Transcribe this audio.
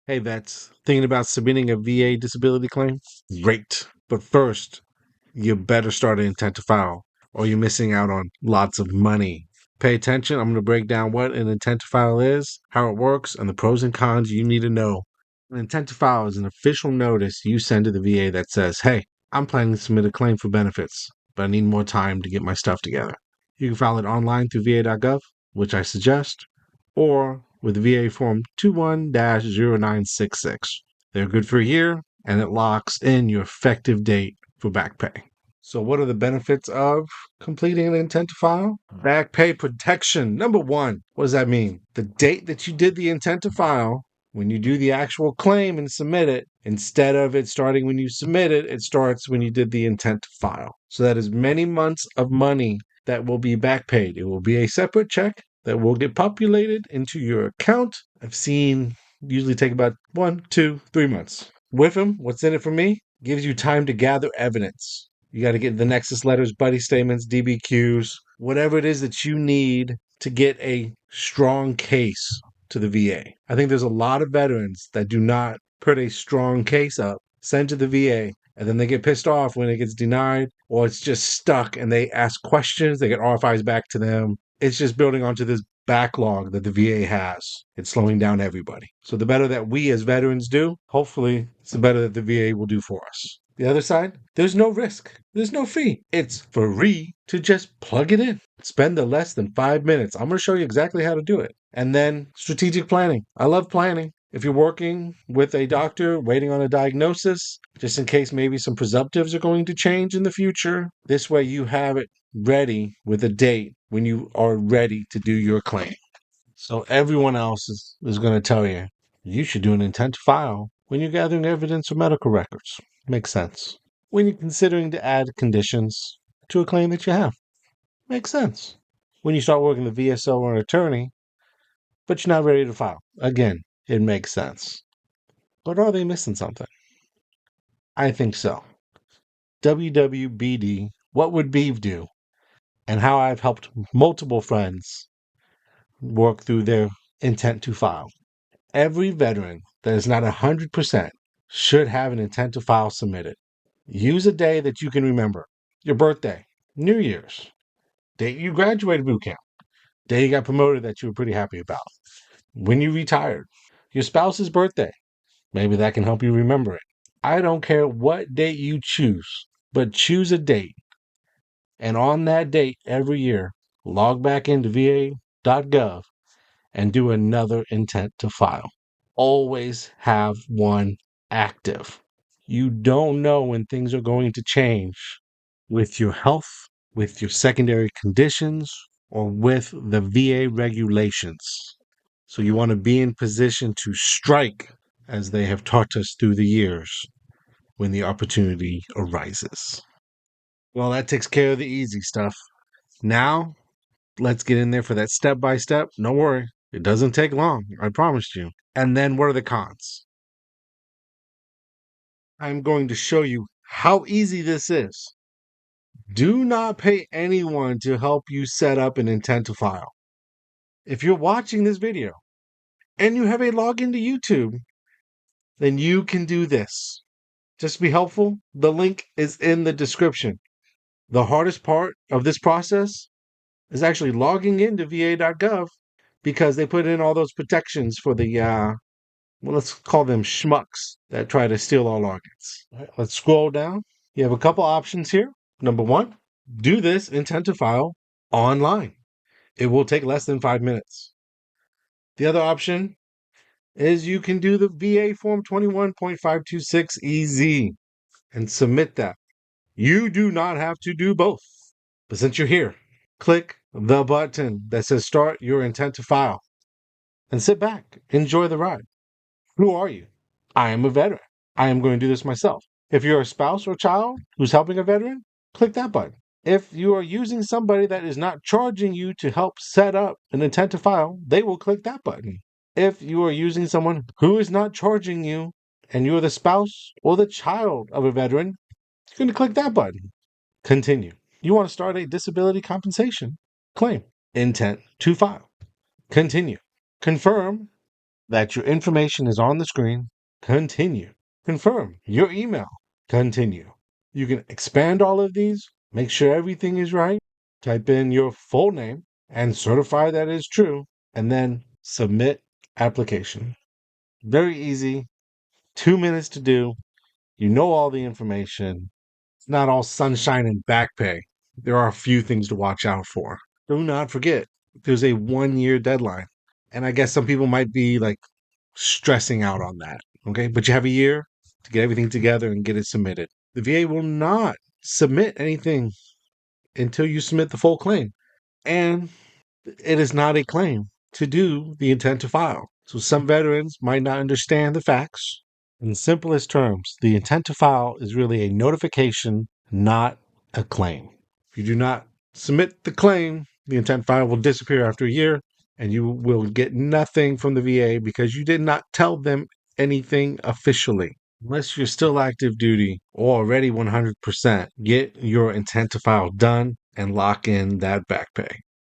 Hey, vets, thinking about submitting a VA disability claim? Great. But first, you better start an intent to file, or you're missing out on lots of money. Pay attention. I'm going to break down what an intent to file is, how it works, and the pros and cons you need to know. An intent to file is an official notice you send to the VA that says, hey, I'm planning to submit a claim for benefits, but I need more time to get my stuff together. You can file it online through va.gov, which I suggest, or with VA Form 21-0966. They're good for a year, and it locks in your effective date for back pay. So, what are the benefits of completing an intent to file? Back pay protection. Number one, what does that mean? The date that you did the intent to file, when you do the actual claim and submit it, instead of it starting when you submit it, it starts when you did the intent to file. So, that is many months of money that will be back paid. It will be a separate check that will get populated into your account. I've seen usually take about 1, 2, 3 months. With them, what's in it for me? Gives you time to gather evidence. You got to get the nexus letters, buddy statements, DBQs, whatever it is that you need to get a strong case to the VA. I think there's a lot of veterans that do not put a strong case up, send to the VA, and then they get pissed off when it gets denied or it's just stuck and they ask questions, they get RFIs back to them. It's just building onto this backlog that the VA has. It's slowing down everybody. So the better that we as veterans do, hopefully, it's the better that the VA will do for us. The other side, there's no risk. There's no fee. It's free to just plug it in. Spend the less than 5 minutes. I'm going to show you exactly how to do it. And then strategic planning. I love planning. If you're working with a doctor, waiting on a diagnosis, just in case maybe some presumptives are going to change in the future, this way you have it ready with a date when you are ready to do your claim. So everyone else is going to tell you, you should do an intent to file when you're gathering evidence or medical records. Makes sense. When you're considering to add conditions to a claim that you have. Makes sense. When you start working the VSO or an attorney, but you're not ready to file. Again, it makes sense. But are they missing something? I think so. WWBD, what would Beeve do? And how I've helped multiple friends work through their intent to file. Every veteran that is not 100% should have an intent to file submitted. Use a day that you can remember. Your birthday, New Year's, date you graduated boot camp, day you got promoted that you were pretty happy about, when you retired, your spouse's birthday. Maybe that can help you remember it. I don't care what date you choose, but choose a date. And on that date every year, log back into va.gov and do another intent to file. Always have one active. You don't know when things are going to change with your health, with your secondary conditions, or with the VA regulations. So you want to be in position to strike as they have taught us through the years when the opportunity arises. Well, that takes care of the easy stuff. Now, let's get in there for that step by step. Don't worry, it doesn't take long, I promise you. And then what are the cons? I'm going to show you how easy this is. Do not pay anyone to help you set up an intent to file. If you're watching this video and you have a login to YouTube, then you can do this. Just to be helpful, the link is in the description. The hardest part of this process is actually logging into va.gov because they put in all those protections for the, well, let's call them schmucks that try to steal our logins. All right, let's scroll down. You have a couple options here. Number one, do this intent to file online. It will take less than 5 minutes. The other option is you can do the VA Form 21.526 EZ and submit that. You do not have to do both. But since you're here, click the button that says start your intent to file and sit back. Enjoy the ride. Who are you? I am a veteran. I am going to do this myself. If you're a spouse or child who's helping a veteran, click that button. If you are using somebody that is not charging you to help set up an intent to file, they will click that button. If you are using someone who is not charging you and you're the spouse or the child of a veteran, you're going to click that button. Continue. You want to start a disability compensation claim. Intent to file. Continue. Confirm that your information is on the screen. Continue. Confirm your email. Continue. You can expand all of these, make sure everything is right, type in your full name and certify that is true, and then submit application. Very easy, 2 minutes to do. You know all the information. It's not all sunshine and back pay. There are a few things to watch out for. Do not forget, there's a 1 year deadline. And I guess some people might be like stressing out on that. Okay. But you have a year to get everything together and get it submitted. The VA will not submit anything until you submit the full claim. And it is not a claim to do the intent to file. So some veterans might not understand the facts. In simplest terms, the intent to file is really a notification, not a claim. If you do not submit the claim, the intent to file will disappear after a year and you will get nothing from the VA because you did not tell them anything officially. Unless you're still active duty or already 100%, get your intent to file done and lock in that back pay.